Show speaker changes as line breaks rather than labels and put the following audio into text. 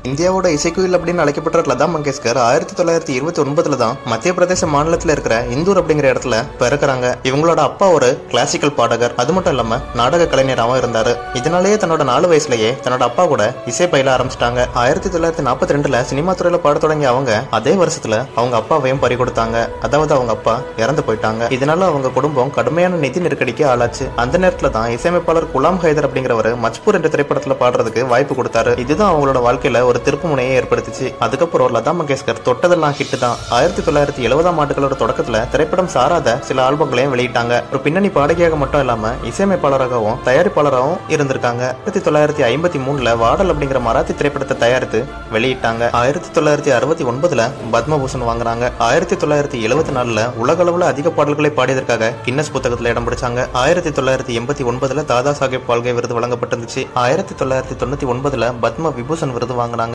இந்தியாவோட இசைக்குயில் அப்படின்னு அழைக்கப்பட்ட லதா மங்கேஷ்கர் 1929 தான் மத்திய பிரதேச மாநிலத்தில் இருக்கிற இந்தூர் அப்படிங்கிற இடத்துல பிறக்கிறாங்க. இவங்களோட அப்பா ஒரு கிளாசிக்கல் பாடகர், அது மட்டும் இல்லாம நாடக கலைஞராகவும் இருந்தாரு. இதனாலேயே தன்னோட 4 வயசுலயே தன்னோட அப்பா கூட இசை பயில ஆரம்பிச்சிட்டாங்க. 1942 சினிமா துறையில பாட தொடங்கிய அவங்க அதே வருஷத்துல அவங்க அப்பாவையும் பறி கொடுத்தாங்க. அதாவது அவங்க அப்பா இறந்து போயிட்டாங்க. இதனால அவங்க குடும்பம் கடுமையான நிதி நெருக்கடிக்கு ஆளாச்சு. அந்த நேரத்துல தான் இசையமைப்பாளர் குலாம் ஹைதர் அப்படிங்கிறவர் மஜ்பூர் என்ற திரைப்படத்துல பாடுறதுக்கு வாய்ப்பு கொடுத்தாரு. இதுதான் அவங்களோட வாழ்க்கையில ஒரு திருப்பு முனையை ஏற்படுத்திச்சு. அதுக்கப்புறம் லதா மங்கேஷ்கர் தொட்டதெல்லாம் ஹிட் தான். 1970 ஆண்டுகளோட தொடக்கத்துல திரைப்படம் சாராத சில ஆல்பங்களையும் வெளியிட்டாங்க. ஒரு பின்னணி பாடகியாக மட்டும் இல்லாம இசையமைப்பாளராகவும் தயாரிப்பாளராகவும் இருந்திருக்காங்க. 1953 வாடல் அப்படிங்கிற மராத்தி திரைப்படத்தை தயாரித்து வெளியிட்டாங்க. 1969 பத்மபூஷன் வாங்குறாங்க. 1974 உலக அளவுல அதிக பாடல்களை பாடியதற்காக கின்னஸ் புத்தகத்துல இடம் பிடிச்சாங்க. 1989 தாதா சாஹேப் பால்கே விருது வழங்கப்பட்டிருந்துச்சு. 1999 பத்ம விபூஷன் விருது வாங்கினாங்க.